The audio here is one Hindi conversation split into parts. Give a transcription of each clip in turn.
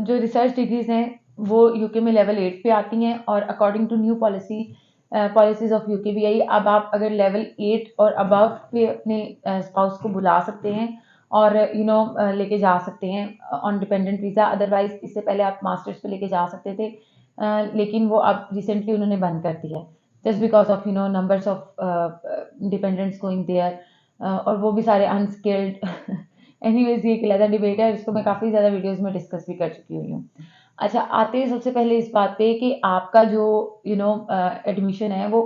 जो रिसर्च डिग्रीज हैं वो यूके में लेवल 8 पे आती हैं, और according to new policies of UK भी आई, अब आप अगर लेवल 8 और अबव पे अपने स्पाउस को बुला सकते हैं और लेके जा सकते हैं ऑन डिपेंडेंट वीज़ा। अदरवाइज इससे पहले आप मास्टर्स पे लेके जा सकते थे, लेकिन वो अब रिसेंटली उन्होंने बंद कर दिया है, just because of numbers of dependents going there, और वो भी सारे अनस्किल्ड। एनीवेज, ये एक अलग डिबेट है, इसको मैं काफ़ी ज़्यादा वीडियोस में डिस्कस भी कर चुकी हुई हूँ। अच्छा, आते हैं सबसे पहले इस बात पे कि आपका जो एडमिशन है वो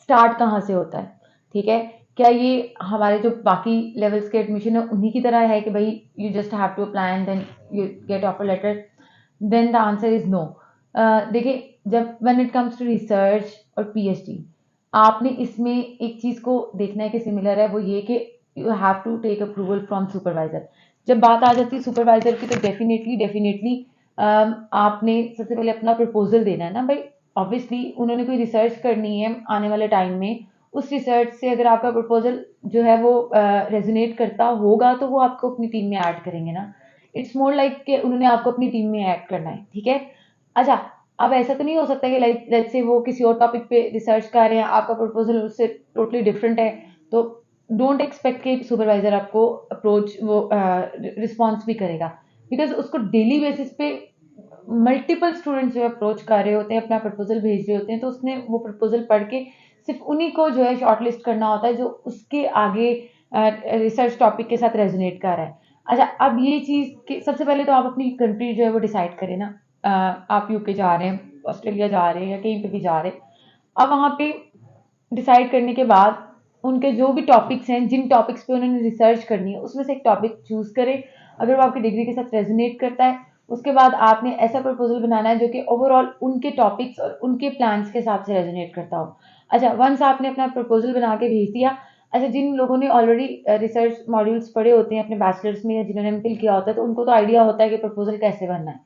स्टार्ट कहाँ से होता है, ठीक है? क्या ये हमारे जो बाकी लेवल्स के एडमिशन है उन्हीं की तरह है कि भाई you just have to apply and then you get offer letter? Then the answer is no. देखिए, जब when it comes to research और पीएचडी, आपने इसमें एक चीज को देखना है कि सिमिलर है, वो ये कि you have to take approval from supervisor. जब बात आ जाती है सुपरवाइजर की, तो डेफिनेटली आपने सबसे पहले अपना प्रपोजल देना है ना भाई। ऑब्वियसली उन्होंने कोई रिसर्च करनी है आने वाले टाइम में, उस रिसर्च से अगर आपका प्रपोजल जो है वो रेजोनेट करता होगा तो वो आपको अपनी टीम में ऐड करेंगे ना। इट्स मोर लाइक कि उन्होंने आपको अपनी टीम में ऐड करना है, ठीक है? अच्छा, अब ऐसा तो नहीं हो सकता कि लाइक लेट्स से वो किसी और टॉपिक पे रिसर्च कर रहे हैं, आपका प्रपोजल उससे टोटली डिफरेंट है, तो डोंट एक्सपेक्ट कि सुपरवाइजर आपको अप्रोच वो रिस्पॉन्स भी करेगा, बिकॉज उसको डेली बेसिस पे मल्टीपल स्टूडेंट्स जो अप्रोच कर रहे होते हैं, अपना प्रपोजल भेज रहे होते हैं, तो उसने वो प्रपोजल पढ़ के सिर्फ उन्हीं को जो है शॉर्टलिस्ट करना होता है जो उसके आगे रिसर्च टॉपिक के साथ रेजोनेट कर रहा है। अच्छा, अब ये चीज़ सबसे पहले तो आप अपनी कंट्री जो है वो डिसाइड करें ना। आप यूके जा रहे हैं, ऑस्ट्रेलिया जा रहे हैं, या कहीं पे भी जा रहे हैं, अब वहाँ पे डिसाइड करने के बाद उनके जो भी टॉपिक्स हैं, जिन टॉपिक्स पे उन्होंने रिसर्च करनी है, उसमें से एक टॉपिक चूज करें। अगर वो आपकी डिग्री के साथ रेजोनेट करता है, उसके बाद आपने ऐसा प्रपोजल बनाना है जो कि ओवरऑल उनके टॉपिक्स और उनके प्लान्स के साथ से रेजोनेट करता हो। अच्छा, वंस आपने अपना प्रपोजल बना के भेज दिया, अच्छा, जिन लोगों ने ऑलरेडी रिसर्च मॉड्यूल्स पढ़े होते हैं अपने बैचलर्स में, या जिन्होंने एमफिल किया होता है, तो उनको तो आइडिया होता है कि प्रपोजल कैसे बनना है।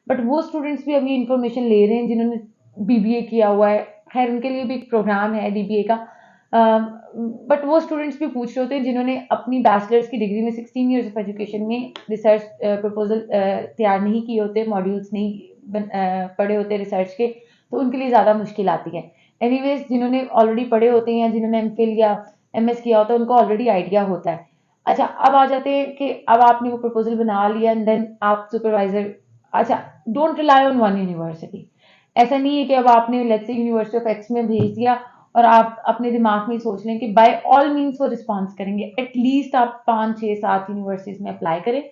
बट वो स्टूडेंट्स भी अभी इन्फॉर्मेशन ले रहे हैं जिन्होंने बीबीए किया हुआ है। खैर, उनके लिए भी एक प्रोग्राम है डीबीए का, बट वो स्टूडेंट्स भी पूछ रहे होते हैं जिन्होंने अपनी बैचलर्स की डिग्री में 16 ईयर्स ऑफ एजुकेशन में रिसर्च प्रपोजल तैयार नहीं किए होते, मॉड्यूल्स नहीं पढ़े होते रिसर्च के, तो उनके लिए ज़्यादा मुश्किल आती है। एनीवेज, जिन्होंने ऑलरेडी पढ़े होते हैं या जिन्होंने एमफिल या एमएस किया होता है, उनको ऑलरेडी आइडिया होता है। अच्छा, अब आ जाते हैं कि अब आपने वो प्रपोजल बना लिया एंड देन आप सुपरवाइजर। अच्छा, don't rely on one university. ऐसा नहीं है कि अब आपने let's say university of x में भेज दिया और आप अपने दिमाग में ही सोच लें कि बाय ऑल मीन्स वो रिस्पॉन्स करेंगे। एटलीस्ट आप 5 6 7 यूनिवर्सिटीज में अप्लाई करें,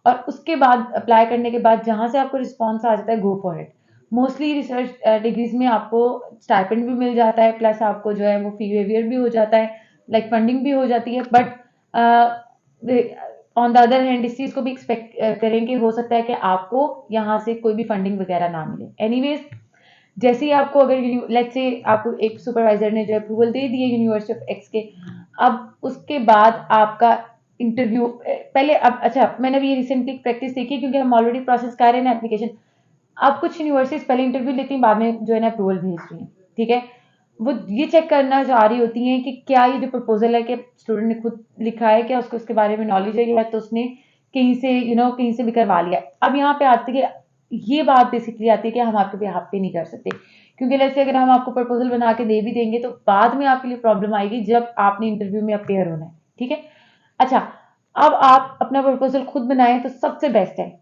और उसके बाद अप्लाई करने के बाद जहां से आपको रिस्पॉन्स आ जाता है, go for it. Mostly research degrees में आपको स्टाइपेंड भी मिल जाता है, प्लस आपको जो है वो फी वेवियर भी हो जाता है, लाइक फंडिंग भी हो जाती है। But on the other hand इस चीज को भी एक्सपेक्ट करें कि हो सकता है कि आपको यहाँ से कोई भी फंडिंग वगैरह ना मिले। एनीवेज, जैसे ही आपको अगर लेट्स से आपको एक सुपरवाइजर ने जो अप्रूवल दे दिए यूनिवर्सिटी ऑफ एक्स के, अब उसके बाद आपका इंटरव्यू पहले, अब अच्छा, मैंने अभी रिसेंटली प्रैक्टिस देखी क्योंकि हम ऑलरेडी प्रोसेस कर रहे हैं ना एप्लीकेशन। अब कुछ यूनिवर्सिटीज पहले इंटरव्यू लेती हैं, बाद में जो है ना अप्रूवल भेज रही हैं, ठीक है? वो ये चेक करना चाह रही होती हैं कि क्या ये जो प्रपोजल है कि स्टूडेंट ने खुद लिखा है, क्या उसको उसके बारे में नॉलेज है, या तो उसने कहीं से कहीं से भी करवा लिया। अब यहाँ पे आती है, ये बात बेसिकली आती है कि हम आपके बिहाफ पे नहीं कर सकते, क्योंकि जैसे अगर हम आपको प्रपोजल बना के दे भी देंगे तो बाद में आपके लिए प्रॉब्लम आएगी जब आपने इंटरव्यू में अपेयर होना है, ठीक है? अच्छा, अब आप अपना प्रपोजल खुद बनाएं तो सबसे बेस्ट है।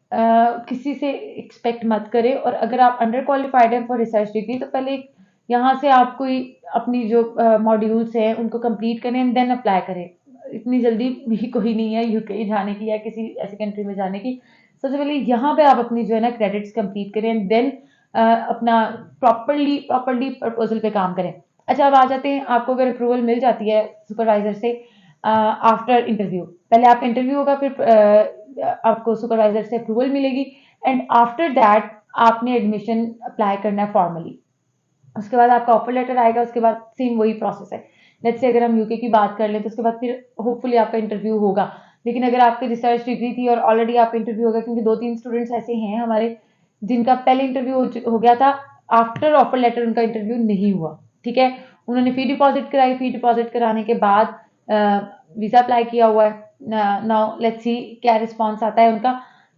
किसी से एक्सपेक्ट मत करें, और अगर आप अंडर क्वालिफाइड हैं फॉर रिसर्च डिग्री, तो पहले यहाँ से आप कोई अपनी जो मॉड्यूल्स हैं उनको कंप्लीट करें एंड देन अप्लाई करें। इतनी जल्दी भी कोई नहीं है यूके जाने की या किसी ऐसी कंट्री में जाने की। सबसे पहले यहाँ पे आप अपनी जो है ना क्रेडिट्स कंप्लीट करें एंड देन अपना प्रॉपरली प्रपोजल पे काम करें। अच्छा, अब आ जाते हैं, आपको अगर अप्रूवल मिल जाती है सुपरवाइजर से आफ्टर इंटरव्यू, पहले आपका इंटरव्यू होगा, फिर आपको सुपरवाइजर से अप्रूवल मिलेगी, एंड आफ्टर दैट आपने एडमिशन अप्लाई करना है फॉर्मली। उसके बाद आपका ऑफर लेटर आएगा, उसके बाद सेम वही प्रोसेस है। लेट्स से अगर हम यूके की बात कर लें तो उसके बाद फिर होपफुली आपका इंटरव्यू होगा। लेकिन अगर आपकी रिसर्च डिग्री थी और ऑलरेडी आपका इंटरव्यू होगा, क्योंकि 2 3 स्टूडेंट्स ऐसे हैं हमारे जिनका पहले इंटरव्यू हो गया था, आफ्टर ऑफर लेटर उनका इंटरव्यू नहीं हुआ, ठीक है? उन्होंने फी डिपॉजिट कराई, फी डिपॉजिट कराने के बाद वीजा अप्लाई किया हुआ है। नाउ लेट्स सी क्या रिस्पॉन्स आता है उनका।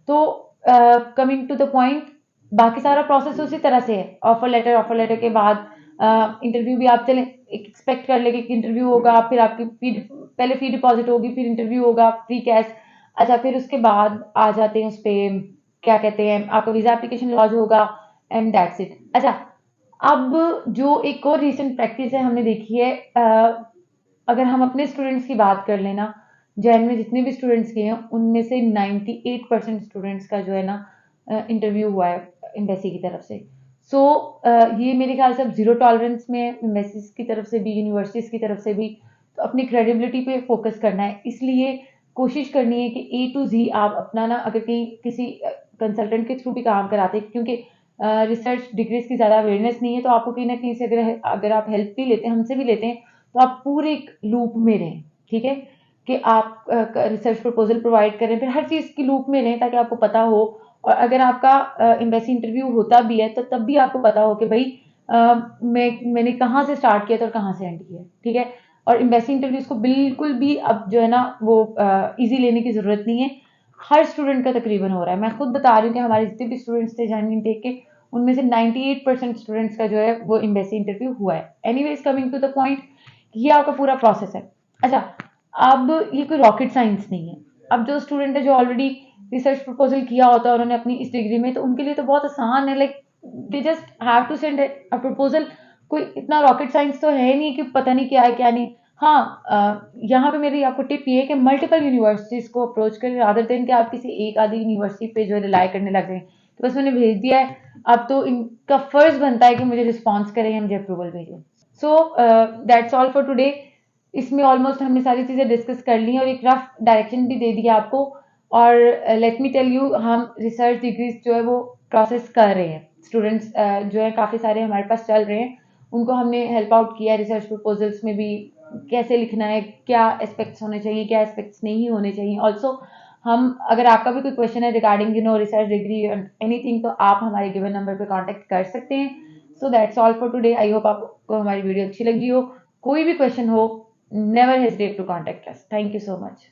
तो कमिंग टू द पॉइंट, बाकी सारा प्रोसेस उसी तरह से है। ऑफर लेटर के बाद इंटरव्यू भी आप चले एक्सपेक्ट कर लेंगे कि इंटरव्यू होगा, फिर आपकी पहले फी डिपॉजिट होगी, फिर इंटरव्यू होगा, फ्री कैश। अच्छा, फिर उसके बाद आ जाते हैं उस पे, क्या कहते हैं, आपका वीजा एप्लीकेशन लॉन्च होगा एंड दैट्स इट। अच्छा, अब जो एक और रीसेंट प्रैक्टिस है हमने देखी है, अगर हम अपने स्टूडेंट्स की बात कर लेना, जैन में जितने भी स्टूडेंट्स गए हैं उनमें से 98% स्टूडेंट्स का जो है ना इंटरव्यू हुआ है एम्बेसी की तरफ से। सो ये मेरे ख्याल से अब जीरो टॉलरेंस में एम्बेसीज की तरफ से भी, यूनिवर्सिटीज की तरफ से भी। तो अपनी क्रेडिबिलिटी पे फोकस करना है, इसलिए कोशिश करनी है कि ए टू जी आप अपना ना, अगर कहीं किसी कंसल्टेंट के थ्रू भी काम कराते हैं, क्योंकि रिसर्च डिग्रीज की ज़्यादा अवेयरनेस नहीं है, तो आपको कहीं ना कहीं से अगर अगर आप हेल्प भी लेते हैं, हमसे भी लेते हैं, तो आप पूरे एक लूप में रहें, ठीक है, कि आप रिसर्च प्रपोजल प्रोवाइड करें, फिर हर चीज़ की लूप में रहें ताकि आपको पता हो। और अगर आपका एम्बेसी इंटरव्यू होता भी है तो तब भी आपको पता हो कि भाई मैंने कहाँ से स्टार्ट किया था और कहाँ से एंड किया, ठीक है। और एम्बेसी इंटरव्यूज को बिल्कुल भी अब जो है ना वो इजी लेने की ज़रूरत नहीं है। हर स्टूडेंट का तकरीबन हो रहा है, मैं खुद बता रही हूँ कि हमारे जितने भी स्टूडेंट्स थे जॉइनिंग टेक के, उनमें से 98% स्टूडेंट्स का जो है वो एम्बेसी इंटरव्यू हुआ है। Anyways, coming to the point, ये आपका पूरा प्रोसेस है। अच्छा, अब ये कोई रॉकेट साइंस नहीं है। अब जो स्टूडेंट है जो ऑलरेडी रिसर्च प्रपोजल किया होता है उन्होंने अपनी इस डिग्री में, तो उनके लिए तो बहुत आसान है, like they just have to send a proposal. कोई इतना रॉकेट साइंस तो है नहीं कि पता नहीं क्या है क्या नहीं। हाँ, यहाँ पे मेरी आपको टिप ये है कि मल्टीपल यूनिवर्सिटीज को अप्रोच करें, रादर देन कि आप किसी एक आधी यूनिवर्सिटी पे जो है रिलाई करने लग जाए कि बस मैंने भेज दिया है, अब तो इनका फर्ज बनता है कि मुझे रिस्पॉन्स करें या मुझे अप्रूवल भेजें। So that's all for today. इसमें ऑलमोस्ट हमने सारी चीज़ें डिस्कस कर ली और एक रफ डायरेक्शन भी दे दिया आपको। और लेट मी टेल यू, हम रिसर्च डिग्रीज जो है वो प्रोसेस कर रहे हैं। स्टूडेंट्स जो है काफ़ी सारे हमारे पास चल रहे हैं, उनको हमने हेल्प आउट किया है रिसर्च प्रपोजल्स में भी, कैसे लिखना है, क्या एस्पेक्ट्स होने चाहिए, क्या एस्पेक्ट्स नहीं होने चाहिए। ऑल्सो हम, अगर आपका भी कोई क्वेश्चन है रिगार्डिंग रिसर्च डिग्री एनीथिंग, तो आप हमारे गिवन नंबर पे कांटेक्ट कर सकते हैं। So that's all for today. I hope आपको हमारी वीडियो अच्छी लगी हो। कोई भी क्वेश्चन हो, never hesitate to contact us. Thank you so much.